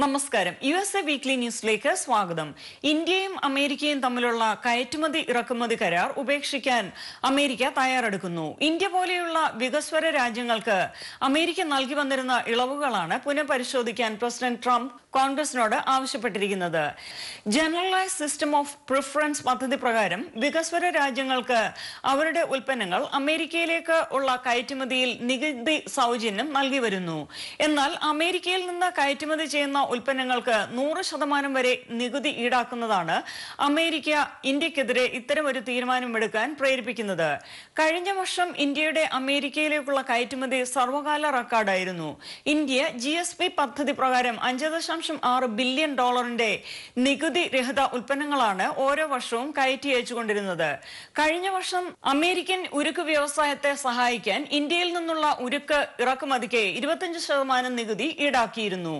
നമസ്കാരം. USA weekly ന്യൂസിലേക്ക് സ്വാഗതം. ഇന്ത്യയും അമേരിക്കയും തമ്മിലുള്ള കയറ്റുമതി ഇറക്കുമതി കരാർ ഉപേക്ഷിക്കാൻ അമേരിക്ക തയ്യാറെടുക്കുന്നു. ഇന്ത്യ പോലെയുള്ള വികസ്വര രാജ്യങ്ങൾക്ക് അമേരിക്ക നൽകി വന്നിരുന്ന ഇളവുകളാണ് പുനഃപരിശോധിക്കാൻ പ്രസിഡന്റ് ട്രംപ് കോൺഗ്രസിനോട് ആവശ്യപ്പെട്ടിരിക്കുന്നത്. ജനറലൈസ്ഡ് സിസ്റ്റം ഓഫ് പ്രിഫറൻസ് പദ്ധതി പ്രകാരം വികസ്വര രാജ്യങ്ങൾക്ക് അവരുടെ ഉൽപ്പന്നങ്ങൾ അമേരിക്കയിലേക്ക് ഉള്ള കയറ്റുമതിയിൽ നികുതി സൗജന്യം നൽകി വരുന്നു. എന്നാൽ അമേരിക്കയിൽ നിന്ന് കയറ്റുമതി ചെയ്യുന്ന ഉൽപ്പന്നങ്ങൾക്ക് 100% വരെ നികുതി ഈടാക്കുന്നതാണ് അമേരിക്ക ഇന്ത്യക്കെതിരെ ഇത്തരമൊരു തീരുമാനമെടുക്കാൻ പ്രേരിപ്പിക്കുന്നത്. കഴിഞ്ഞ വർഷം ഇന്ത്യയുടെ അമേരിക്കയിലേക്കുള്ള കയറ്റുമതി സർവകാല റെക്കോർഡായിരുന്നു. ഇന്ത്യ GSP പദ്ധതി പ്രകാരം $5.6 ബില്യൺ നികുതി രഹിത ഉൽപ്പന്നങ്ങളാണ് ഓരോ വർഷവും കയറ്റി അയച്ചുകൊണ്ടിരുന്നത്. കഴിഞ്ഞ വർഷം അമേരിക്കൻ ഉരുക്ക് വ്യവസായത്തെ സഹായിക്കാൻ ഇന്ത്യയിൽ നിന്നുള്ള ഉരുക്ക് ഇറക്കുമതിക്ക് 25% നികുതി ഈടാക്കിയിരുന്നു.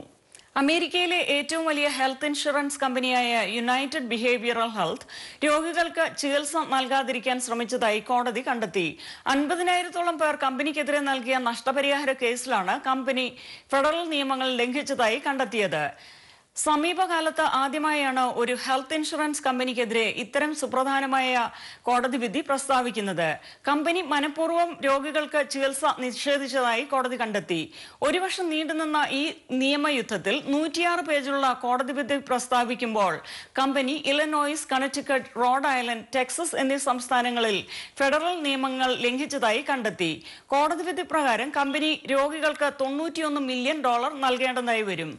അമേരിക്കയിലെ ഏറ്റവും വലിയ ഹെൽത്ത് ഇൻഷുറൻസ് കമ്പനിയായ യുണൈറ്റഡ് ബിഹേവിയറൽ ഹെൽത്ത് രോഗികൾക്ക് ചികിത്സ നൽകാതിരിക്കാൻ ശ്രമിച്ചതായി കോടതി കണ്ടെത്തി. 50,000-ഓളം പേർ കമ്പനിക്കെതിരെ നൽകിയ നഷ്ടപരിഹാര കേസിലാണ് കമ്പനി ഫെഡറൽ നിയമങ്ങൾ ലംഘിച്ചതായി കണ്ടെത്തിയത്. സമീപകാലത്ത് ആദ്യമായാണ് ഒരു ഹെൽത്ത് ഇൻഷുറൻസ് കമ്പനിക്കെതിരെ ഇത്തരം സുപ്രധാനമായ കോടതി വിധി പ്രസ്താവിക്കുന്നത്. കമ്പനി മനഃപൂർവ്വം രോഗികൾക്ക് ചികിത്സ നിഷേധിച്ചതായി കോടതി കണ്ടെത്തി. ഒരു വർഷം നീണ്ടുനിന്ന ഈ നിയമയുദ്ധത്തിൽ 106 പേജുള്ള കോടതി വിധി പ്രസ്താവിക്കുമ്പോൾ company Illinois, Connecticut, Rhode Island, Texas എന്നീ സംസ്ഥാനങ്ങളിൽ ഫെഡറൽ നിയമങ്ങൾ ലംഘിച്ചതായി കണ്ടെത്തി. കോടതി വിധി പ്രകാരം കമ്പനി രോഗികൾക്ക് $91 മില്യൺ നൽകേണ്ടതായി വരും.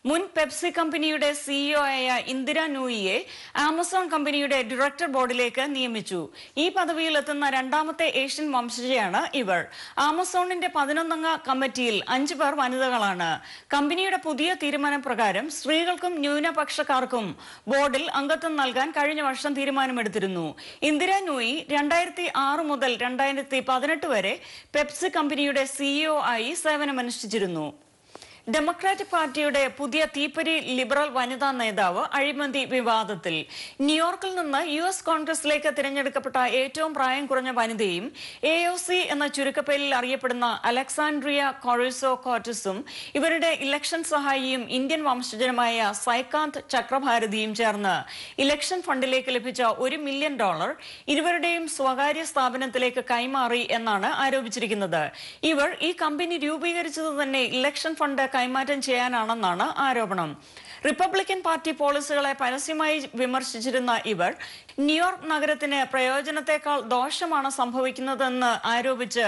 മുൻ പെപ്സി കമ്പനിയുടെ CEO ആയ ഇന്ദിര നൂയിയെ ആമസോൺ കമ്പനിയുടെ ഡയറക്ടർ ബോർഡിലേക്ക് നിയമിച്ചു. ഈ പദവിയിലെത്തുന്ന രണ്ടാമത്തെ ഏഷ്യൻ വംശജയാണ് ഇവർ. ആമസോണിന്റെ 11-അംഗ കമ്മിറ്റിയിൽ 5 പേർ വനിതകളാണ്. കമ്പനിയുടെ പുതിയ തീരുമാനപ്രകാരം സ്ത്രീകൾക്കും ന്യൂനപക്ഷക്കാർക്കും ബോർഡിൽ അംഗത്വം നൽകാൻ കഴിഞ്ഞ വർഷം തീരുമാനമെടുത്തിരുന്നു. ഇന്ദിര നൂയി 2006 മുതൽ 2018 വരെ പെപ്സി കമ്പനിയുടെ CEO ആയി സേവനമനുഷ്ഠിച്ചിരുന്നു. ഡെമോക്രാറ്റിക് പാർട്ടിയുടെ പുതിയ തീപ്പൊരി ലിബറൽ വനിതാ നേതാവ് അഴിമതി വിവാദത്തിൽ. ന്യൂയോർക്കിൽ നിന്ന് US കോൺഗ്രസിലേക്ക് തിരഞ്ഞെടുക്കപ്പെട്ട ഏറ്റവും പ്രായം കുറഞ്ഞ വനിതയും AOC എന്ന ചുരുക്കപ്പേരിൽ അറിയപ്പെടുന്ന അലക്സാൻഡ്രിയ കൊറിസോ-കോർട്ടസും ഇവരുടെ ഇലക്ഷൻ സഹായിയും ഇന്ത്യൻ വംശജനുമായ സൈകാന്ത് ചക്രഭാരതിയും ചേർന്ന് ഇലക്ഷൻ ഫണ്ടിലേക്ക് ലഭിച്ച $1 മില്യൺ ഇരുവരുടെയും സ്വകാര്യ സ്ഥാപനത്തിലേക്ക് കൈമാറി എന്നാണ് ആരോപിച്ചിരിക്കുന്നത്. ഇവർ ഈ കമ്പനി രൂപീകരിച്ചത് തന്നെ ഇലക്ഷൻ ഫണ്ട് കൈമാറ്റം ചെയ്യാനാണെന്നാണ് ആരോപണം. റിപ്പബ്ലിക്കൻ പാർട്ടി പോളിസികളെ പരസ്യമായി വിമർശിച്ചിരുന്ന ഇവർ ന്യൂയോർക്ക് നഗരത്തിന് പ്രയോജനത്തെക്കാൾ ദോഷമാണ് സംഭവിക്കുന്നതെന്ന് ആരോപിച്ച്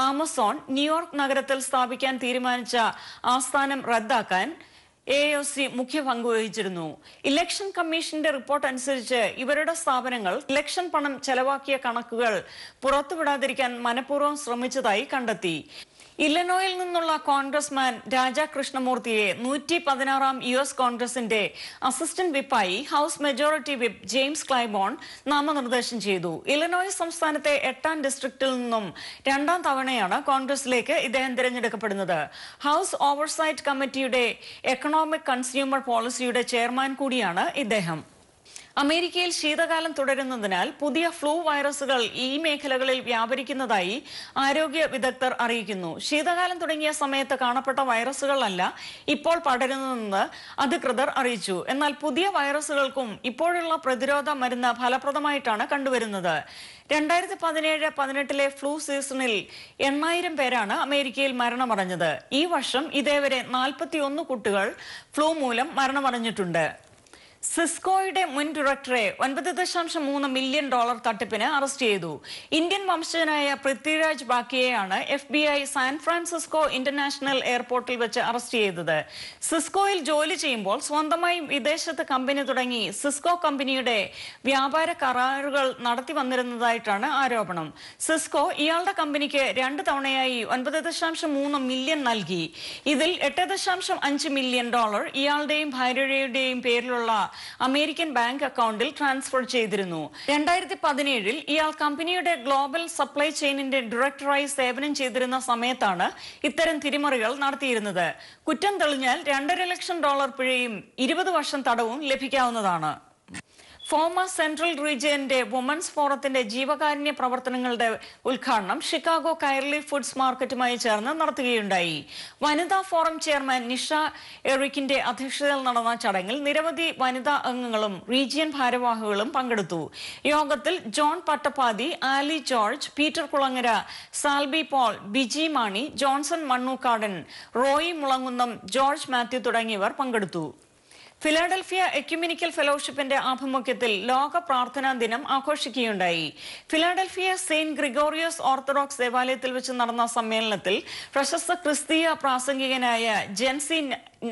ആമസോൺ ന്യൂയോർക്ക് നഗരത്തിൽ സ്ഥാപിക്കാൻ തീരുമാനിച്ച ആസ്ഥാനം റദ്ദാക്കാൻ AOC മുഖ്യ പങ്ക് വഹിച്ചിരുന്നു. ഇലക്ഷൻ കമ്മീഷന്റെ റിപ്പോർട്ട് അനുസരിച്ച് ഇവരുടെ സ്ഥാപനങ്ങൾ ഇലക്ഷൻ പണം ചെലവാക്കിയ കണക്കുകൾ പുറത്തുവിടാതിരിക്കാൻ മനഃപൂർവ്വം ശ്രമിച്ചതായി കണ്ടെത്തി. ഇല്ലനോയിൽ നിന്നുള്ള കോൺഗ്രസ്മാൻ രാജാ കൃഷ്ണമൂർത്തിയെ 116-ാം US കോൺഗ്രസിന്റെ അസിസ്റ്റന്റ് വിപ്പായി House Majority Whip James Clyburn നാമനിർദ്ദേശം ചെയ്തു. ഇല്ലനോയ് സംസ്ഥാനത്തെ 8ാം ഡിസ്ട്രിക്റ്റിൽ നിന്നും 2ാം തവണയാണ് കോൺഗ്രസിലേക്ക് ഇദ്ദേഹം തിരഞ്ഞെടുക്കപ്പെടുന്നത്. ഹൌസ് ഓവർസൈറ്റ് കമ്മിറ്റിയുടെ എക്കണോമിക് കൺസ്യൂമർ പോളിസിയുടെ ചെയർമാൻ കൂടിയാണ് ഇദ്ദേഹം. അമേരിക്കയിൽ ശീതകാലം തുടരുന്നതിനാൽ പുതിയ ഫ്ലൂ വൈറസുകൾ ഈ മേഖലകളിൽ വ്യാപരിക്കുന്നതായി ആരോഗ്യ വിദഗ്ധർ അറിയിക്കുന്നു. ശീതകാലം തുടങ്ങിയ സമയത്ത് കാണപ്പെട്ട വൈറസുകളല്ല ഇപ്പോൾ പടരുന്നതെന്ന് അധികൃതർ അറിയിച്ചു. എന്നാൽ പുതിയ വൈറസുകൾക്കും ഇപ്പോഴുള്ള പ്രതിരോധ മരുന്ന് ഫലപ്രദമായിട്ടാണ് കണ്ടുവരുന്നത്. 2017-18 ഫ്ലൂ സീസണിൽ 8000 പേരാണ് അമേരിക്കയിൽ മരണമടഞ്ഞത്. ഈ വർഷം ഇതേവരെ 41 കുട്ടികൾ ഫ്ലൂ മൂലം മരണമടഞ്ഞിട്ടുണ്ട്. സിസ്കോയുടെ മുൻ ഡയറക്ടറെ $9.3 മില്യൺ തട്ടിപ്പിന് അറസ്റ്റ് ചെയ്തു. ഇന്ത്യൻ വംശജനായ പൃഥ്വിരാജ് ബാക്കിയെയാണ് FBI സാൻ ഫ്രാൻസിസ്കോ ഇന്റർനാഷണൽ എയർപോർട്ടിൽ വെച്ച് അറസ്റ്റ് ചെയ്തത്. സിസ്കോയിൽ ജോലി ചെയ്യുമ്പോൾ സ്വന്തമായി വിദേശത്ത് കമ്പനി തുടങ്ങി സിസ്കോ കമ്പനിയുടെ വ്യാപാര കരാറുകൾ നടത്തി വന്നിരുന്നതായിട്ടാണ് ആരോപണം. സിസ്കോ ഇയാളുടെ കമ്പനിക്ക് 2 തവണയായി $9.3 മില്യൺ നൽകി. ഇതിൽ $8.5 മില്യൺ ഇയാളുടെയും ഭാര്യയുടെയും പേരിലുള്ള അമേരിക്കൻ ബാങ്ക് അക്കൗണ്ടിൽ ട്രാൻസ്ഫർ ചെയ്തിരുന്നു. 2017-ൽ ഇയാൾ കമ്പനിയുടെ ഗ്ലോബൽ സപ്ലൈ ചെയിനിന്റെ ഡയറക്ടറായി സേവനം ചെയ്തിരുന്ന സമയത്താണ് ഇത്തരം തിരിമറികൾ നടത്തിയിരുന്നത്. കുറ്റം തെളിഞ്ഞാൽ $2.5 ലക്ഷം പിഴയും 20 വർഷം തടവും ലഭിക്കാവുന്നതാണ്. ഫോമ സെൻട്രൽ റീജിയന്റെ വുമൻസ് ഫോറത്തിന്റെ ജീവകാരുണ്യ പ്രവർത്തനങ്ങളുടെ ഉദ്ഘാടനം ഷിക്കാഗോ കൈർലി ഫുഡ്സ് മാർക്കറ്റുമായി ചേർന്ന് നടത്തുകയുണ്ടായി. വനിതാ ഫോറം ചെയർമാൻ നിഷ എറിക്കിന്റെ അധ്യക്ഷതയിൽ നടന്ന ചടങ്ങിൽ നിരവധി വനിതാ അംഗങ്ങളും റീജിയൻ ഭാരവാഹികളും പങ്കെടുത്തു. യോഗത്തിൽ John Pattappathi, Ali George, Peter Kulangara, Salby Paul, Biji Mani, Johnson Mannukkadan, Roy Mulangunnam, George Mathew തുടങ്ങിയവർ പങ്കെടുത്തു. ഫിലാഡൽഫിയ എക്യുമെനിക്കൽ ഫെലോഷിപ്പിന്റെ ആഭിമുഖ്യത്തിൽ ലോക പ്രാർത്ഥനാ ദിനം ആഘോഷിക്കുകയുണ്ടായി. ഫിലാഡൽഫിയ സെയിന്റ് ഗ്രിഗോറിയോസ് ഓർത്തഡോക്സ് ദേവാലയത്തിൽ വെച്ച് നടന്ന സമ്മേളനത്തിൽ പ്രശസ്ത ക്രിസ്തീയ പ്രാസംഗികനായ ജെൻസി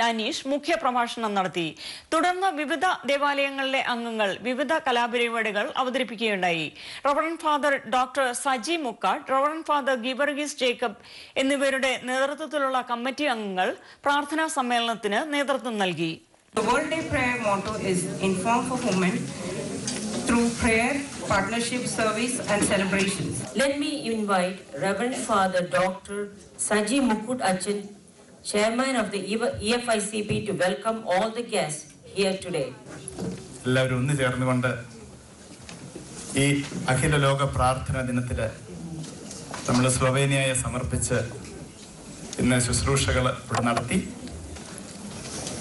നനീഷ് മുഖ്യ പ്രഭാഷണം നടത്തി. തുടർന്ന് വിവിധ ദേവാലയങ്ങളിലെ അംഗങ്ങൾ വിവിധ കലാപരിപാടികൾ അവതരിപ്പിക്കുകയുണ്ടായി. Reverend father doctor Saji Mukkad, reverend father ഗീബർഗീസ് ജേക്കബ് എന്നിവരുടെ നേതൃത്വത്തിലുള്ള കമ്മിറ്റി അംഗങ്ങൾ പ്രാർത്ഥനാ സമ്മേളനത്തിന് നേതൃത്വം നൽകി. The World Day Prayer motto is Inform for Women through prayer, partnership, service and celebrations. Let me invite Reverend Father Dr. Saji Mukut Achin, Chairman of the EFICP, to welcome all the guests here today. എല്ലാവരും ഒന്ന് ചേർന്നുകൊണ്ട് ഈ അഖില ലോക പ്രാർത്ഥനാ ദിനത്തിൽ നമ്മൾ സ്ലോവേനിയയെ സമർപ്പിച്ച് ഇന്ന് ശുശ്രൂഷകൾ ഇവിടെ നടത്തി.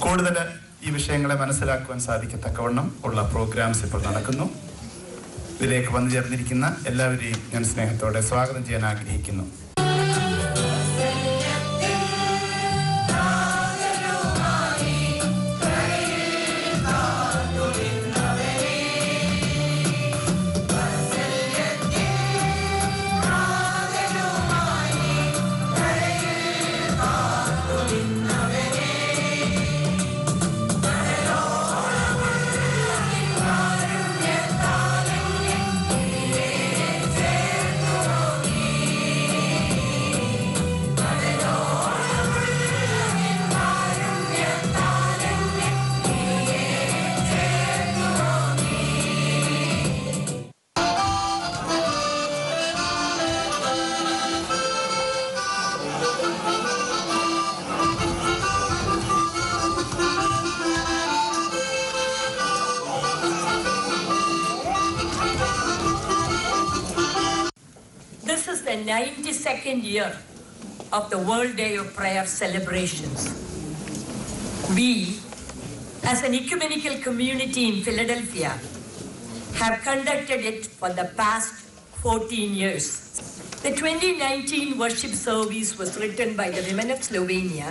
കൂടുതൽ ഈ വിഷയങ്ങളെ മനസ്സിലാക്കുവാൻ സാധിക്കത്തക്കവണ്ണം ഉള്ള പ്രോഗ്രാംസ് ഇപ്പോൾ നടക്കുന്നു. ഇതിലേക്ക് വന്നു ചേർന്നിരിക്കുന്ന എല്ലാവരെയും ഞാൻ സ്നേഹത്തോടെ സ്വാഗതം ചെയ്യാൻ ആഗ്രഹിക്കുന്നു. This is the 92nd year of the World Day of Prayer celebrations. We, as an ecumenical community in Philadelphia, have conducted it for the past 14 years. The 2019 worship service was written by the women of Slovenia,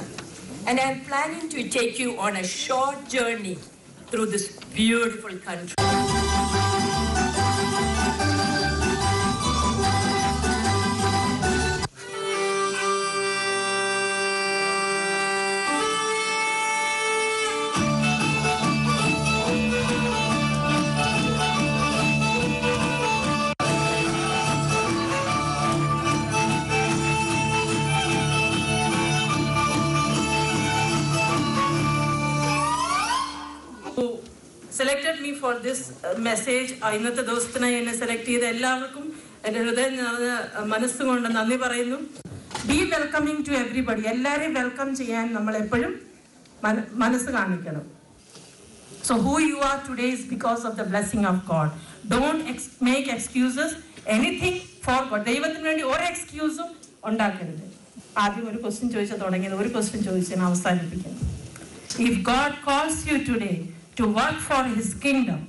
and I am planning to take you on a short journey through this beautiful country. Selected me for this message. ഇന്നത്തെ ദിവസത്തിനായി എന്നെ select ചെയ്ത എല്ലാവർക്കും എൻ്റെ ഹൃദയം നിറഞ്ഞ മനസ്സുകൊണ്ട് നന്ദി പറയുന്നു. Be welcoming to everybody. എല്ലാവരെയും വെൽക്കം ചെയ്യാൻ നമ്മൾ എപ്പോഴും മനസ്സ് കാണിക്കണം. So who you are today is because of the blessing of God. Don't make excuses. Anything for God. ദൈവത്തിന് വേണ്ടി ഒരു എക്സ്ക്യൂസും ഉണ്ടാക്കരുത്. ആദ്യം ഒരു ക്വസ്റ്റ്യൻ ചോദിച്ചാൽ തുടങ്ങിയത് ഒരു ക്വസ്റ്റ്യൻ ചോദിച്ചാൽ അവസാനിപ്പിക്കണം. If God calls you today to work for His kingdom,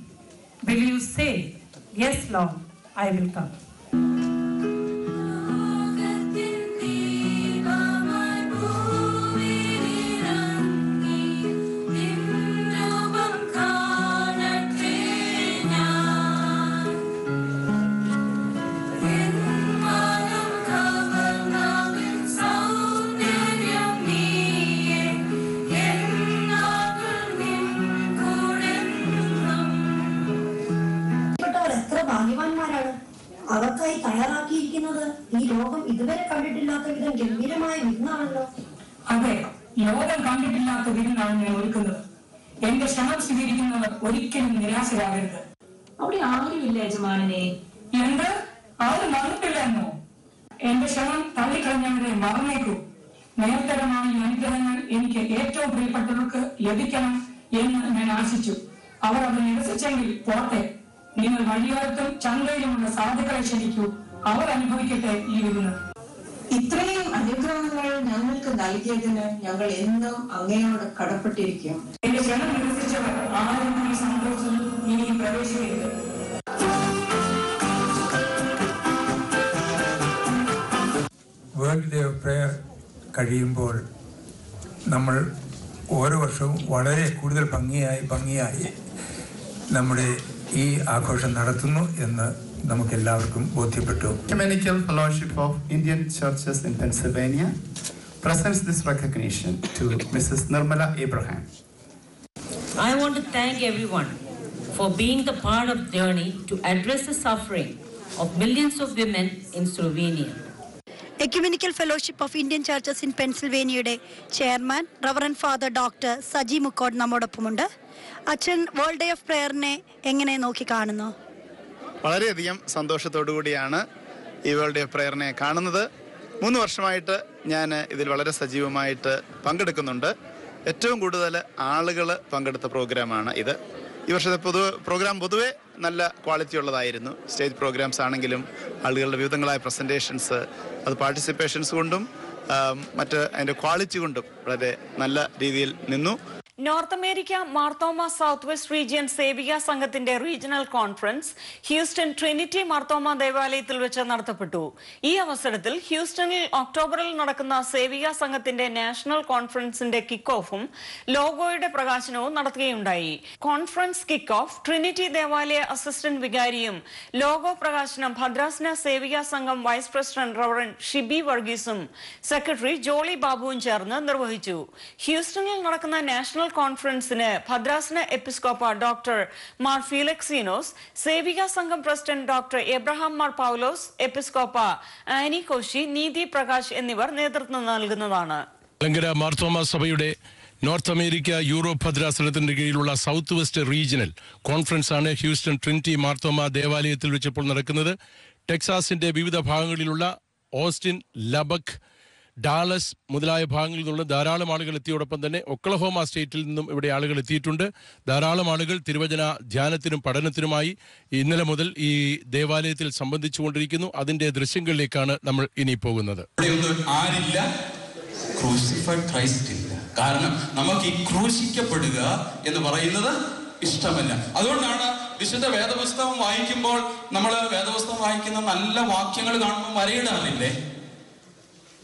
will you say, yes Lord, I will come? അവർക്കായി തയ്യാറാക്കിയിരിക്കുന്നത് ഈ ലോകം ഇതുവരെ കണ്ടിട്ടില്ലാത്ത വിധം ഗംഭീരമായ വിരുന്നാണല്ലോ. അതെ, ലോകം കണ്ടിട്ടില്ലാത്ത വിരുന്നാണ് ഞാൻ ഒരുക്കുന്നത്. എന്റെ ക്ഷണം സ്വീകരിക്കുന്നവർ ഒരിക്കലും നിരാശരാകരുത്. അവിടെ ആരുമില്ല യജമാനനെ. എന്ത്? ആരും മറന്നിട്ടില്ലെന്നോ? എന്റെ ക്ഷണം തള്ളിക്കളഞ്ഞവരെ മറന്നേക്കൂ. നേരത്തരമായ അനുഗ്രഹങ്ങൾ എനിക്ക് ഏറ്റവും പ്രിയപ്പെട്ടവർക്ക് ലഭിക്കണം എന്ന് ഞാൻ ആശിച്ചു. അവർ അത് നിരസിച്ചെങ്കിൽ പോട്ടെ, നിങ്ങൾ വഴിയോരത്തും ചന്തയിലുമുള്ള സാധുക്കളെ ക്ഷണിക്കൂ, അവർ അനുഭവിക്കട്ടെ ഈ വിരുന്ന്. ഇത്രയും അനുഗ്രഹങ്ങൾ ഞങ്ങൾക്ക് നൽകിയതിന് ഞങ്ങൾ എന്നും അങ്ങയോട് കടപ്പെട്ടിരിക്കും. എന്റെ ക്ഷണം നിരസിച്ചവർ ആരും ഈ സന്തോഷം ഇനി പ്രവേശിക്കരുത്. വേൾഡ് ഡേ ഓഫ് പ്രയർ കഴിയുമ്പോൾ നമ്മൾ ഓരോ വർഷവും വളരെ കൂടുതൽ ഭംഗിയായി നമ്മുടെ ഈ ആഘോഷം നടത്തുന്നു എന്ന് നമുക്ക് എല്ലാവർക്കും ബോധ്യപ്പെട്ടു. Ecumenical Fellowship of Indian Churches in Pennsylvania presents this recognition to Mrs. Nirmala Abraham. I want to thank everyone for being the part of the journey to address the suffering of millions of women in Slovenia. Ecumenical Fellowship of Indian Churches in Pennsylvania chairman reverend father doctor Saji Mukkod നമ്മോടൊപ്പമുണ്ട്. അച്ഛൻ world day of പ്രയറിനെ എങ്ങനെ നോക്കി കാണുന്നു? വളരെയധികം സന്തോഷത്തോടു കൂടിയാണ് ഈ world day of പ്രയറിനെ കാണുന്നത്. 3 വർഷമായിട്ട് ഞാൻ ഇതിൽ വളരെ സജീവമായിട്ട് പങ്കെടുക്കുന്നുണ്ട്. ഏറ്റവും കൂടുതൽ ആളുകൾ പങ്കെടുത്ത പ്രോഗ്രാമാണ് ഇത്. ഈ വർഷത്തെ പ്രോഗ്രാം പൊതുവെ നല്ല ക്വാളിറ്റി ഉള്ളതായിരുന്നു. സ്റ്റേജ് പ്രോഗ്രാംസ് ആണെങ്കിലും ആളുകളുടെ വിവിധങ്ങളായ പ്രസൻറ്റേഷൻസ്, അത് പാർട്ടിസിപ്പേഷൻസ് കൊണ്ടും മറ്റ് അതിൻ്റെ ക്വാളിറ്റി കൊണ്ടും വളരെ നല്ല രീതിയിൽ നിന്നു. North America Marthoma south west region സേവിക സംഘത്തിന്റെ regional conference Houston Trinity Marthoma ദേവാലയത്തിൽ വെച്ച് നടത്തപ്പെട്ടു. ഈ അവസരത്തിൽ ഹ്യൂസ്റ്റണിൽ ഒക്ടോബറിൽ നടക്കുന്ന സേവിക സംഘത്തിന്റെ നാഷണൽ കോൺഫറൻസിന്റെ കിക്ക് ഓഫും ലോഗോയുടെ പ്രകാശനവും നടത്തുകയുണ്ടായി. കോൺഫറൻസ് കിക്ക് ഓഫ് ട്രിനിറ്റി ദേവാലയ അസിസ്റ്റന്റ് വികാരിയും ലോഗോ പ്രകാശനം ഭദ്രാസന Sevika Sangham vice president reverend Shibi വർഗീസും സെക്രട്ടറി ജോളി ബാബുവും ചേർന്ന് നിർവഹിച്ചു. ഹ്യൂസ്റ്റണിൽ നടക്കുന്ന നാഷണൽ കോൺഫറൻസിന് ഭദ്രാസന എപ്പിസ്കോപ്പ doctor Mar Philoxenos, Sevika Sangham president doctor Abraham Mar Paulose, എപ്പിസ്കോപ്പ ആനി കോശി, നീതി പ്രകാശ് എന്നിവർ നേതൃത്വം നൽകുന്നതാണ്. മലങ്കര മാർത്തോമ സഭയുടെ നോർത്ത് അമേരിക്ക യൂറോപ്പ് ഭദ്രാസനത്തിന്റെ കീഴിലുള്ള സൗത്ത് വെസ്റ്റ് റീജിയണൽ കോൺഫറൻസ് ആണ് ഹ്യൂസ്റ്റൺ ട്രിനിറ്റി മാർത്തോമ ദേവാലയത്തിൽ വെച്ചപ്പോൾ നടക്കുന്നത്. ടെക്സാസിന്റെ വിവിധ ഭാഗങ്ങളിലുള്ള ഓസ്റ്റിൻ, ലബക്, ഡാലസ് മുതലായ ഭാഗങ്ങളിൽ നിന്നുള്ള ധാരാളം ആളുകൾ എത്തിയോടൊപ്പം തന്നെ ഒക്ലഹോമ സ്റ്റേറ്റിൽ നിന്നും ഇവിടെ ആളുകൾ എത്തിയിട്ടുണ്ട്. ധാരാളം ആളുകൾ തിരുവചന ധ്യാനത്തിനും പഠനത്തിനുമായി ഇന്നലെ മുതൽ ഈ ദേവാലയത്തിൽ സംബന്ധിച്ചുകൊണ്ടിരിക്കുന്നു. അതിന്റെ ദൃശ്യങ്ങളിലേക്കാണ് നമ്മൾ ഇനി പോകുന്നത്. ആരില്ല, ക്രൂസിഫൈഡ് ക്രൈസ്റ്റ് ഇല്ല. കാരണം നമുക്ക് ഈ ക്രൂശിക്കപ്പെടുക എന്ന് പറയുന്നത് ഇഷ്ടമല്ല. അതുകൊണ്ടാണ് വിശുദ്ധ വേദപുസ്തകം വായിക്കുമ്പോൾ നമ്മൾ വേദപുസ്തകം വായിക്കുന്ന നല്ല വാക്യങ്ങൾ കാണുമ്പോൾ വരയിടാറില്ലേ?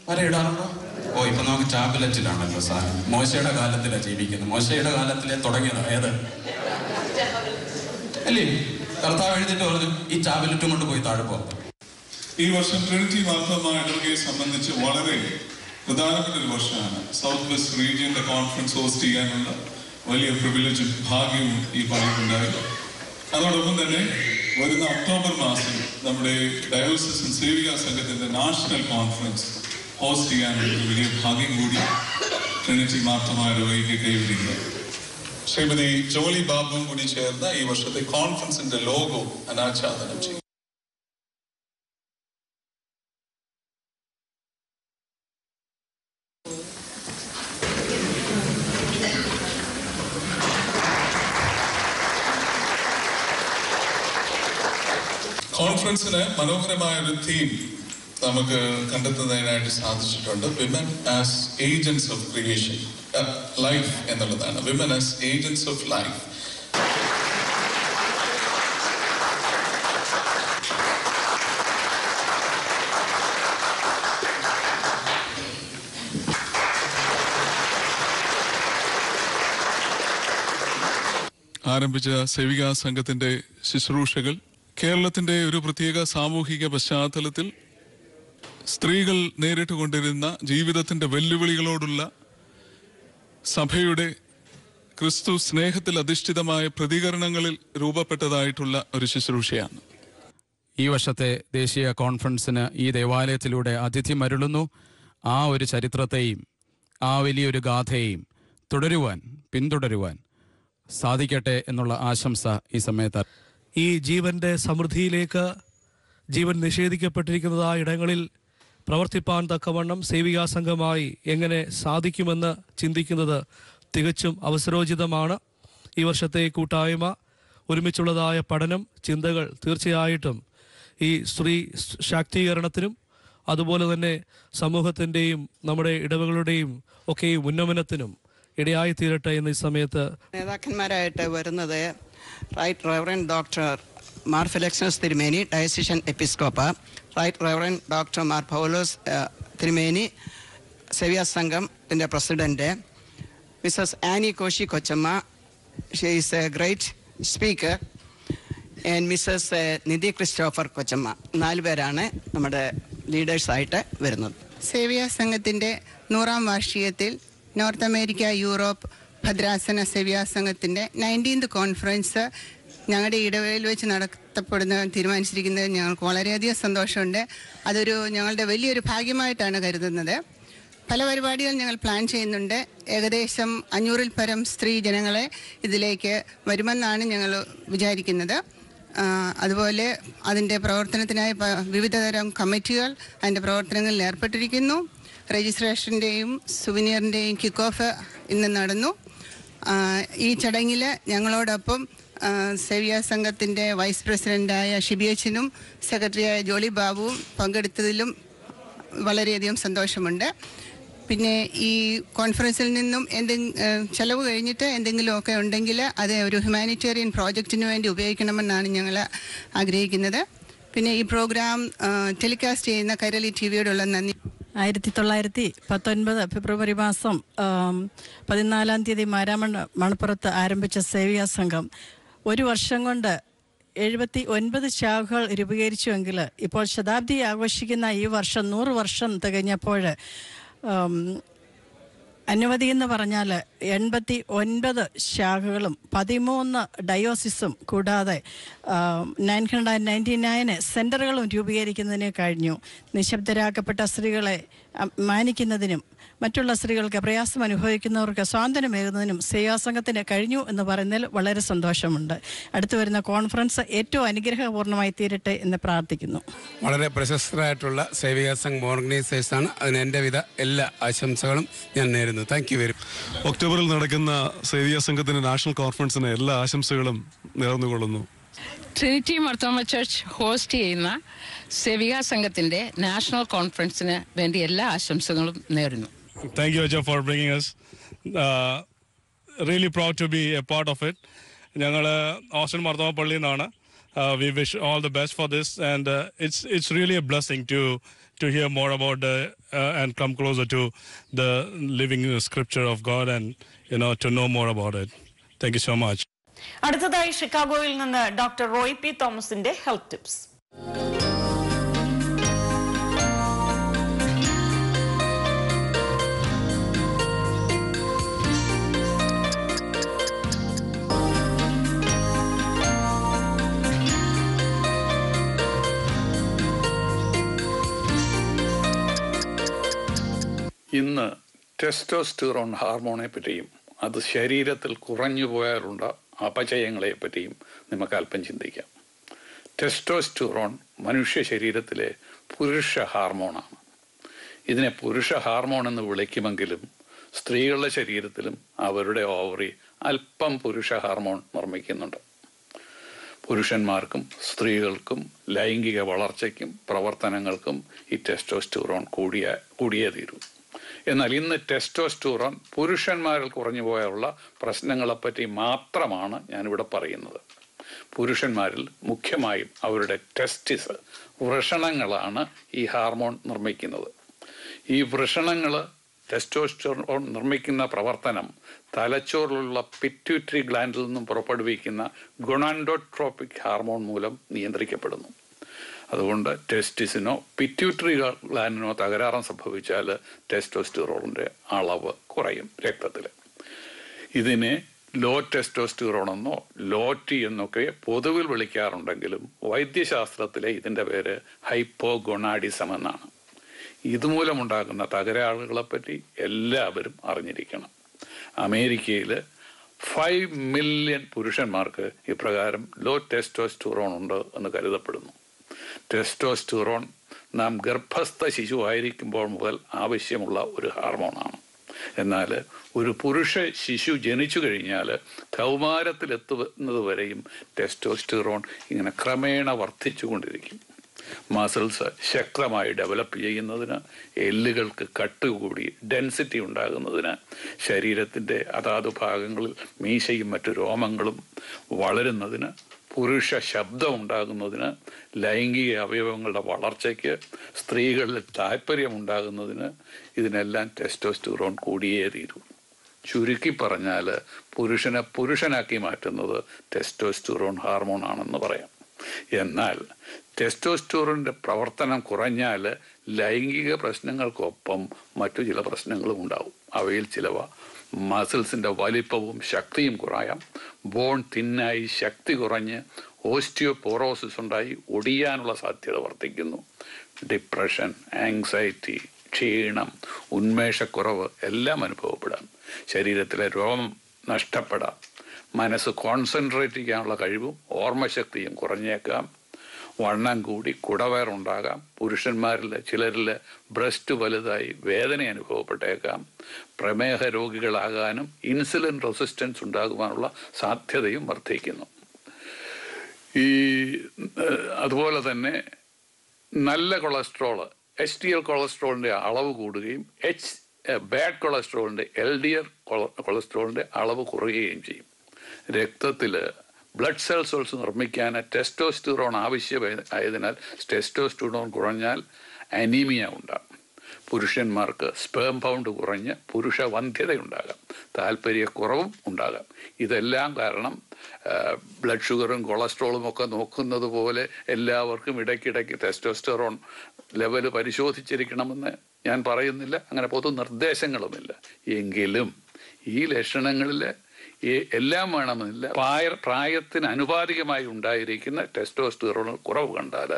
വരയിടാറുണ്ടോ? ഇപ്പൊ നമുക്ക് ടാബ്ലറ്റിലാണല്ലോ സാധനം. മോശയുടെ കാലത്തിലാണ് ജീവിക്കുന്നത്. മോശയുടെ കാലത്തിലെ തുടങ്ങിയത് ഏത് അല്ലേ? കർത്താവ് എഴുതിട്ട് പറഞ്ഞു ഈ ടാബ്ലറ്റും കൊണ്ട് പോയി താഴെ പോകാം. ഈ വർഷം ട്രിനിറ്റി മാർത്തോമ ഇടവകയെ സംബന്ധിച്ച് വളരെ പ്രധാനപ്പെട്ട ഒരു വർഷമാണ്. സൗത്ത് വെസ്റ്റ് റീജിയന്റെ കോൺഫറൻസ് ഹോസ്റ്റ് ചെയ്യാനുള്ള വലിയ പ്രിവിലേജും ഭാഗ്യവും ഈ പണിക്കുണ്ടായി. അതോടൊപ്പം തന്നെ വരുന്ന ഒക്ടോബർ മാസം നമ്മുടെ ഡയോസിസ് സേവിക സംഘത്തിന്റെ നാഷണൽ കോൺഫറൻസ് ഹോസ്റ്റ് ചെയ്യാനുള്ള ഒരു വലിയ ഭാഗ്യം കൂടി ട്രിനിറ്റി മാർത്തോമ ഇടവകയ്ക്ക് കൈവരിക്കുക. ശ്രീമതി ജോളി ബാബുവും കൂടി ചേർന്ന് ഈ വർഷത്തെ കോൺഫറൻസിന്റെ ലോഗോ അനാച്ഛാദനം ചെയ്യും. കോൺഫറൻസിന് മനോഹരമായ ഒരു തീം നമുക്ക് കണ്ടെത്തുന്നതിനായിട്ട് സാധിച്ചിട്ടുണ്ട്. Women as agents of creation, life എന്നുള്ളതാണ്. Women as agents of life. ആരംഭിച്ച സേവികാ സംഘത്തിന്റെ ശുശ്രൂഷകൾ കേരളത്തിന്റെ ഒരു പ്രത്യേക സാമൂഹിക പശ്ചാത്തലത്തിൽ സ്ത്രീകൾ നേരിട്ടുകൊണ്ടിരുന്ന ജീവിതത്തിന്റെ വെല്ലുവിളികളോടുള്ള സഭയുടെ ക്രിസ്തു സ്നേഹത്തിൽ അധിഷ്ഠിതമായ പ്രതികരണങ്ങളിൽ രൂപപ്പെട്ടതായിട്ടുള്ള ഒരു ശുശ്രൂഷയാണ്. ഈ വർഷത്തെ ദേശീയ കോൺഫറൻസിന് ഈ ദേവാലയത്തിലൂടെ ആതിഥ്യം അരുളുന്നു. ആ ഒരു ചരിത്രത്തെയും ആ വലിയൊരു ഗാഥയെയും പിന്തുടരുവാൻ സാധിക്കട്ടെ എന്നുള്ള ആശംസ ഈ സമയത്ത്. ഈ ജീവന്റെ സമൃദ്ധിയിലേക്ക് ജീവൻ നിഷേധിക്കപ്പെട്ടിരിക്കുന്നതായ ഇടങ്ങളിൽ പ്രവർത്തിപ്പാൻ തക്കവണ്ണം സേവികാ സംഘമായി എങ്ങനെ സാധിക്കുമെന്ന് ചിന്തിക്കുന്നത് തികച്ചും അവസരോചിതമാണ്. ഈ വർഷത്തെ കൂട്ടായ്മ, ഒരുമിച്ചുള്ളതായ പഠനം, ചിന്തകൾ തീർച്ചയായിട്ടും ഈ സ്ത്രീ ശാക്തീകരണത്തിനും അതുപോലെ തന്നെ സമൂഹത്തിൻ്റെയും നമ്മുടെ ഇടവകളുടെയും ഒക്കെ ഉന്നമനത്തിനും ഇടയായി തീരട്ടെ എന്ന ഈ സമയത്ത് നേതാക്കന്മാരായിട്ട് വരുന്നത് right reverend doctor Mar Felix തിരുമേനി, ഡയസിഷൻ എപ്പിസ്കോപ്പ, right reverend doctor Mar Paulose തിരുമേനി, സേവ്യ സംഘത്തിൻ്റെ പ്രസിഡന്റ്, മിസ്സസ് ആനി കോശി കൊച്ചമ്മ, she is a great speaker, and Mrs Nidhi Christopher കൊച്ചമ്മ. 4 പേരാണ് നമ്മുടെ ലീഡേഴ്സായിട്ട് വരുന്നത്. സേവ്യ സംഘത്തിൻ്റെ 100ാം വാർഷികത്തിൽ നോർത്ത് അമേരിക്ക യൂറോപ്പ് ഭദ്രാസന സേവ്യ സംഘത്തിൻ്റെ 19th കോൺഫറൻസ് ഞങ്ങളുടെ ഇടവകയിൽ വെച്ച് തീരുമാനിച്ചിരിക്കുന്നത് ഞങ്ങൾക്ക് വളരെയധികം സന്തോഷമുണ്ട്. അതൊരു ഞങ്ങളുടെ വലിയൊരു ഭാഗ്യമായിട്ടാണ് കരുതുന്നത്. പല പരിപാടികൾ ഞങ്ങൾ പ്ലാൻ ചെയ്യുന്നുണ്ട്. ഏകദേശം 500-ൽ പരം സ്ത്രീ ജനങ്ങളെ ഇതിലേക്ക് വരുമെന്നാണ് ഞങ്ങൾ വിചാരിക്കുന്നത്. അതുപോലെ അതിൻ്റെ പ്രവർത്തനത്തിനായി വിവിധതരം കമ്മിറ്റികൾ അതിൻ്റെ പ്രവർത്തനങ്ങളിൽ ഏർപ്പെട്ടിരിക്കുന്നു. രജിസ്ട്രേഷൻ്റെയും സുവനീറിൻ്റെയും കിക്ക് ഓഫ് ഇന്ന് നടന്നു. ഈ ചടങ്ങിൽ ഞങ്ങളോടൊപ്പം സേവ്യ സംഘത്തിൻ്റെ വൈസ് പ്രസിഡൻ്റായ ഷിബിയച്ചനും സെക്രട്ടറിയായ ജോളി ബാബുവും പങ്കെടുത്തതിലും വളരെയധികം സന്തോഷമുണ്ട്. പിന്നെ ഈ കോൺഫറൻസിൽ നിന്നും ചെലവ് കഴിഞ്ഞിട്ട് എന്തെങ്കിലുമൊക്കെ ഉണ്ടെങ്കിൽ അത് ഒരു ഹ്യൂമാനിറ്റേറിയൻ പ്രോജക്റ്റിന് വേണ്ടി ഉപയോഗിക്കണമെന്നാണ് ഞങ്ങൾ ആഗ്രഹിക്കുന്നത്. പിന്നെ ഈ പ്രോഗ്രാം ടെലികാസ്റ്റ് ചെയ്യുന്ന കൈരളി ടിവിയോടുള്ള നന്ദി. 1919 ഫെബ്രുവരി മാസം 14-ാം തീയതി മണപ്പുറത്ത് ആരംഭിച്ച സേവ്യ സംഘം 1 വർഷം കൊണ്ട് 79 ശാഖകൾ രൂപീകരിച്ചുവെങ്കിൽ ഇപ്പോൾ ശതാബ്ദി ആഘോഷിക്കുന്ന ഈ വർഷം 100 വർഷം തികഞ്ഞപ്പോൾ അനവധി എന്ന് പറഞ്ഞാൽ 89 ശാഖകളും 13 ഡയോസിസും കൂടാതെ 999 സെൻ്ററുകളും രൂപീകരിക്കുന്നതിന് കഴിഞ്ഞു. നിശബ്ദരാക്കപ്പെട്ട സ്ത്രീകളെ മാനിക്കുന്നതിനും മറ്റുള്ള സ്ത്രീകൾക്ക് പ്രയാസം അനുഭവിക്കുന്നവർക്ക് സ്വാതന്ത്ര്യമേകുന്നതിനും സേവാസംഘത്തിന് കഴിഞ്ഞു എന്ന് പറയുന്നതിൽ വളരെ സന്തോഷമുണ്ട്. അടുത്തു വരുന്ന കോൺഫറൻസ് ഏറ്റവും അനുഗ്രഹപൂർണ്ണമായി തീരട്ടെ എന്ന് പ്രാർത്ഥിക്കുന്നു. വളരെ പ്രശസ്തരായിട്ടുള്ള സേവിക സംഘം ഓർഗനൈസേഴ്സാണ്. അതിന് എൻ്റെ വിധ എല്ലാ ആശംസകളും ഞാൻ നേരുന്നു. Thank you very much. ഒക്ടോബറിൽ നടക്കുന്ന സേവിക സംഘത്തിൻ്റെ നാഷണൽ കോൺഫറൻസിന് എല്ലാ ആശംസകളും നേർന്നുകൊള്ളുന്നു. ട്രിനിറ്റി മാർത്തോമ ചർച്ച് ഹോസ്റ്റ് ചെയ്യുന്ന സേവിക സംഘത്തിൻ്റെ നാഷണൽ കോൺഫറൻസിന് വേണ്ടി എല്ലാ ആശംസകളും നേരുന്നു. Thank you, Aja, for bringing us. Really proud to be a part of it. ഞങ്ങൾ ഓസ്റ്റിൻ മാർത്തോമ പള്ളിയിൽ നിന്നാണ്. We wish all the best for this, and it's really a blessing to hear more about and come closer to the living scripture of God, and to know more about it. Thank you so much. അടുത്തതായി ഷിക്കാഗോയിൽ നിന്ന് doctor Roy P തോമസിന്റെ health tips. ഇന്ന് testosterone ഹാർമോണെ പറ്റിയും അത് ശരീരത്തിൽ കുറഞ്ഞു പോയാലുള്ള അപചയങ്ങളെ പറ്റിയും നമുക്ക് അല്പം ചിന്തിക്കാം. ടെസ്റ്റോസ്റ്റിറോൺ മനുഷ്യ ശരീരത്തിലെ പുരുഷ ഹാർമോണാണ്. ഇതിനെ പുരുഷ ഹാർമോൺ എന്ന് വിളിക്കുമെങ്കിലും സ്ത്രീകളുടെ ശരീരത്തിലും അവരുടെ ഓവറി അല്പം പുരുഷ ഹാർമോൺ നിർമ്മിക്കുന്നുണ്ട്. പുരുഷന്മാർക്കും സ്ത്രീകൾക്കും ലൈംഗിക വളർച്ചയ്ക്കും പ്രവർത്തനങ്ങൾക്കും ഈ ടെസ്റ്റോസ്റ്റിറോൺ കൂടിയേ തീരൂ. എന്നാൽ ഇന്ന് ടെസ്റ്റോസ്റ്റിറോൺ പുരുഷന്മാരിൽ കുറഞ്ഞു പോയുള്ള പ്രശ്നങ്ങളെപ്പറ്റി മാത്രമാണ് ഞാനിവിടെ പറയുന്നത്. പുരുഷന്മാരിൽ മുഖ്യമായും അവരുടെ ടെസ്റ്റിസ്, വൃഷണങ്ങളാണ് ഈ ഹാർമോൺ നിർമ്മിക്കുന്നത്. ഈ വൃഷണങ്ങൾ ടെസ്റ്റോസ്റ്റിറോൺ നിർമ്മിക്കുന്ന പ്രവർത്തനം തലച്ചോറിലുള്ള പിറ്റ്യൂട്ടറി ഗ്ലാൻഡിൽ നിന്നും പുറപ്പെടുവിക്കുന്ന ഗൊണാൻഡോട്രോപിക് ഹാർമോൺ മൂലം നിയന്ത്രിക്കപ്പെടുന്നു. അതുകൊണ്ട് ടെസ്റ്റിസിനോ പിറ്റ്യൂട്ടറി ഗ്ലാൻഡിനോ തകരാറും സംഭവിച്ചാൽ ടെസ്റ്റോസ്റ്റിറോണിൻ്റെ അളവ് കുറയും രക്തത്തിൽ. ഇതിനെ ലോ ടെസ്റ്റോസ്റ്റിറോൺ എന്നോ ലോറ്റി എന്നൊക്കെ പൊതുവിൽ വിളിക്കാറുണ്ടെങ്കിലും വൈദ്യശാസ്ത്രത്തിലെ ഇതിൻ്റെ പേര് ഹൈപ്പോഗൊണാഡിസം എന്നാണ്. ഇതുമൂലമുണ്ടാകുന്ന തകരാറുകളെപ്പറ്റി എല്ലാവരും അറിഞ്ഞിരിക്കണം. അമേരിക്കയിൽ 5 മില്യൺ പുരുഷന്മാർക്ക് ഇപ്രകാരം ലോ ടെസ്റ്റോസ്റ്റിറോൺ ഉണ്ട് എന്ന് കരുതപ്പെടുന്നു. ടെസ്റ്റോസ്റ്റിറോൺ നാം ഗർഭസ്ഥ ശിശുവായിരിക്കുമ്പോൾ മുതൽ ആവശ്യമുള്ള ഒരു ഹാർമോണാണ്. എന്നാൽ ഒരു പുരുഷ ശിശു ജനിച്ചു കഴിഞ്ഞാൽ കൗമാരത്തിലെത്തുന്നത് വരെയും ടെസ്റ്റോസ്റ്റിറോൺ ഇങ്ങനെ ക്രമേണ വർദ്ധിച്ചുകൊണ്ടിരിക്കും. മസിൽസ് ശക്തമായി ഡെവലപ്പ് ചെയ്യുന്നതിന്, എല്ലുകൾക്ക് കട്ട് കൂടി ഡെൻസിറ്റി ഉണ്ടാകുന്നതിന്, ശരീരത്തിൻ്റെ അതാത് ഭാഗങ്ങളിൽ മീശയും മറ്റു രോമങ്ങളും വളരുന്നതിന്, പുരുഷ ശബ്ദം ഉണ്ടാകുന്നതിന്, ലൈംഗിക അവയവങ്ങളുടെ വളർച്ചയ്ക്ക്, സ്ത്രീകളിൽ താല്പര്യമുണ്ടാകുന്നതിന്, ഇതിനെല്ലാം ടെസ്റ്റോസ്റ്റിറോൺ കൂടിയേ തീരൂ. ചുരുക്കി പറഞ്ഞാൽ പുരുഷനെ പുരുഷനാക്കി മാറ്റുന്നത് ടെസ്റ്റോസ്റ്റിറോൺ ഹാർമോൺ ആണെന്ന് പറയാം. എന്നാൽ ടെസ്റ്റോസ്റ്റിറോണിൻ്റെ പ്രവർത്തനം കുറഞ്ഞാൽ ലൈംഗിക പ്രശ്നങ്ങൾക്കൊപ്പം മറ്റു ചില പ്രശ്നങ്ങളും ഉണ്ടാവും. അവയിൽ ചിലവ മസിൽസിൻ്റെ വലിപ്പവും ശക്തിയും കുറയാം, ബോൺ തിന്നായി ശക്തി കുറഞ്ഞ് ഓസ്റ്റിയോപോറോസിസ് ഉണ്ടായി ഒടിയാനുള്ള സാധ്യത വർദ്ധിക്കുന്നു, ഡിപ്രഷൻ, ആങ്സൈറ്റി, ക്ഷീണം, ഉന്മേഷക്കുറവ് എല്ലാം അനുഭവപ്പെടാം, ശരീരത്തിലെ രോമം നഷ്ടപ്പെടാം, മനസ്സ് കോൺസെൻട്രേറ്റ് ചെയ്യാനുള്ള കഴിവും ഓർമ്മശക്തിയും കുറഞ്ഞേക്കാം, വണ്ണം കൂടി കുടവയറുണ്ടാകാം, പുരുഷന്മാരിൽ ചിലരിൽ ബ്രസ്റ്റ് വലുതായി വേദന അനുഭവപ്പെട്ടേക്കാം, പ്രമേഹ രോഗികളാകാനും ഇൻസുലിൻ റെസിസ്റ്റൻസ് ഉണ്ടാകുവാനുള്ള സാധ്യതയും വർദ്ധിക്കുന്നു. അതുപോലെ തന്നെ നല്ല കൊളസ്ട്രോള്, HDL കൊളസ്ട്രോളിൻ്റെ അളവ് കൂടുകയും ബാഡ് കൊളസ്ട്രോളിൻ്റെ LDL കൊളസ്ട്രോളിൻ്റെ അളവ് കുറയുകയും ചെയ്യും. രക്തത്തിൽ ബ്ലഡ് സെൽസ് നിർമ്മിക്കാൻ ടെസ്റ്റോസ്റ്റിറോൺ ആവശ്യമായതിനാൽ ടെസ്റ്റോസ്റ്റിറോൺ കുറഞ്ഞാൽ അനീമിയ ഉണ്ടാകും. പുരുഷന്മാർക്ക് സ്പേം പൗണ്ട് കുറഞ്ഞ് പുരുഷ വന്ധ്യതയുണ്ടാകാം, താല്പര്യക്കുറവും ഉണ്ടാകാം. ഇതെല്ലാം കാരണം ബ്ലഡ് ഷുഗറും കൊളസ്ട്രോളും ഒക്കെ നോക്കുന്നത് പോലെ എല്ലാവർക്കും ഇടയ്ക്കിടയ്ക്ക് ടെസ്റ്റോസ്റ്റിറോൺ ലെവല് പരിശോധിച്ചിരിക്കണമെന്ന് ഞാൻ പറയുന്നില്ല, അങ്ങനെ പൊതു നിർദ്ദേശങ്ങളുമില്ല. എങ്കിലും ഈ ലക്ഷണങ്ങളിൽ എല്ലാം വേണമെന്നില്ല. പ്രായത്തിന് അനുപാതികമായി ഉണ്ടായിരിക്കുന്ന ടെസ്റ്റോസ്റ്റിറോൺ കുറവ് കണ്ടാൽ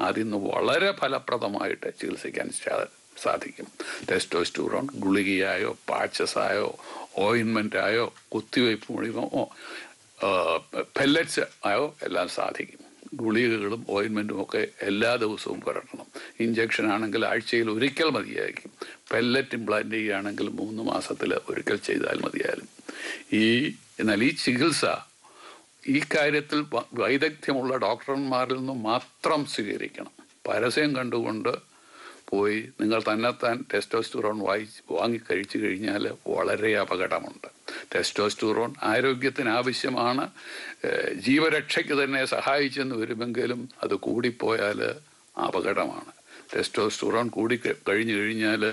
അതിന്ന് വളരെ ഫലപ്രദമായിട്ട് ചികിത്സിക്കാൻ സാധിക്കും. ടെസ്റ്റോസ്റ്റിറോൺ ഗുളികയായോ പാച്ചസായോ ഓയിൻമെൻറ്റായോ കുത്തിവയ്പ് മുഴുവോ പെല്ലറ്റ്സ് ആയോ എല്ലാം സാധിക്കും. ഗുളികകളും ഓയിൻമെൻറ്റും ഒക്കെ എല്ലാ ദിവസവും പുരട്ടണം. ഇഞ്ചക്ഷൻ ആണെങ്കിൽ ആഴ്ചയിൽ ഒരിക്കൽ മതിയായിരിക്കും. പെല്ലറ്റ് ഇംപ്ലാന്റ് ചെയ്യുകയാണെങ്കിൽ 3 മാസത്തിൽ ഒരിക്കൽ ചെയ്താൽ മതിയായാലും. എന്നാൽ ഈ ചികിത്സ ഈ കാര്യത്തിൽ വൈദഗ്ധ്യമുള്ള ഡോക്ടർമാരിൽ നിന്നും മാത്രം സ്വീകരിക്കണം. പരസ്യം കണ്ടുകൊണ്ട് പോയി നിങ്ങൾ തന്നെത്താൻ ടെസ്റ്റോസ്റ്റിറോൺ വാങ്ങി കഴിച്ചു കഴിഞ്ഞാൽ വളരെ അപകടമുണ്ട്. ടെസ്റ്റോസ്റ്റിറോൺ ആരോഗ്യത്തിന് ആവശ്യമാണ്, ജീവരക്ഷയ്ക്ക് തന്നെ സഹായിച്ചെന്ന് വരുമെങ്കിലും അത് കൂടിപ്പോയാൽ അപകടമാണ്. ടെസ്റ്റോസ്റ്റിറോൺ കൂടി കഴിഞ്ഞു കഴിഞ്ഞാൽ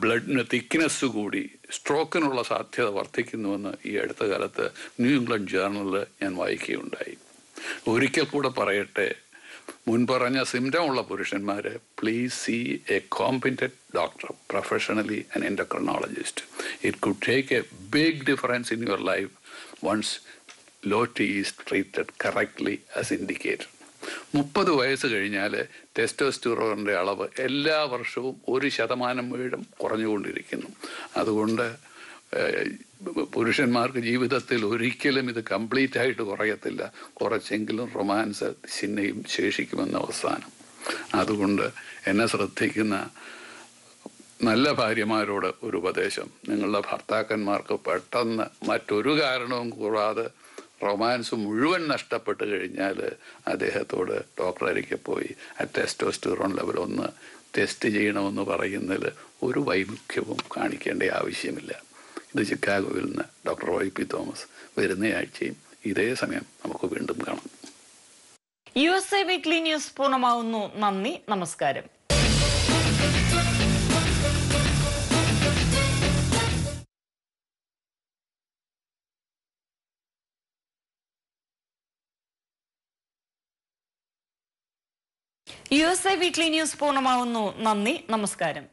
ബ്ലഡിന് തിക്നെസ് കൂടി സ്ട്രോക്കിനുള്ള സാധ്യത വർദ്ധിക്കുന്നുവെന്ന് ഈ അടുത്ത കാലത്ത് ന്യൂ ഇംഗ്ലണ്ട് ജേർണലിൽ ഞാൻ വായിക്കുകയുണ്ടായി. ഒരിക്കൽ കൂടെ പറയട്ടെ, മുൻപറഞ്ഞ സിംറ്റം ഉള്ള പുരുഷന്മാർ please see a competent doctor, professionally an endocrinologist. It could take a big difference in your life once low T is treated correctly as indicated. 30 വയസ്സ് കഴിഞ്ഞാൽ ടെസ്റ്റോസ്റ്റിറോണിൻ്റെ അളവ് എല്ലാ വർഷവും 1% വീതം കുറഞ്ഞുകൊണ്ടിരിക്കുന്നു. അതുകൊണ്ട് പുരുഷന്മാർക്ക് ജീവിതത്തിൽ ഒരിക്കലും ഇത് കംപ്ലീറ്റ് ആയിട്ട് കുറയത്തില്ല, കുറച്ചെങ്കിലും റൊമാൻസ് ചിഹ്നയും ശേഷിക്കുമെന്ന അവസാനം. അതുകൊണ്ട് എന്നെ ശ്രദ്ധിക്കുന്ന നല്ല ഭാര്യമാരോട് ഒരു ഉപദേശം: നിങ്ങളുടെ ഭർത്താക്കന്മാർക്ക് പെട്ടെന്ന് മറ്റൊരു കാരണവും കൂടാതെ റൊമാൻസ് മുഴുവൻ നഷ്ടപ്പെട്ട് കഴിഞ്ഞാൽ അദ്ദേഹത്തോട് ഡോക്ടറരികെ പോയി ആ ടെസ്റ്റോസ്റ്റിറോൺ ലെവൽ ഒന്ന് ടെസ്റ്റ് ചെയ്യണമെന്ന് പറയുന്നതിൽ ഒരു വൈമുഖ്യവും കാണിക്കേണ്ട ആവശ്യമില്ല. ഇത് ചിക്കാഗോയിൽ നിന്ന് ഡോക്ടർ YP തോമസ്. വരുന്ന ആഴ്ചയും ഇതേ സമയം നമുക്ക് വീണ്ടും കാണാം. USA വീക്ക്ലി ന്യൂസ് പൂർണ്ണമാവുന്നു. നന്ദി, നമസ്കാരം. USA വീക്ക്ലി ന്യൂസ് പൂർണ്ണമാവുന്നു. നന്ദി, നമസ്കാരം.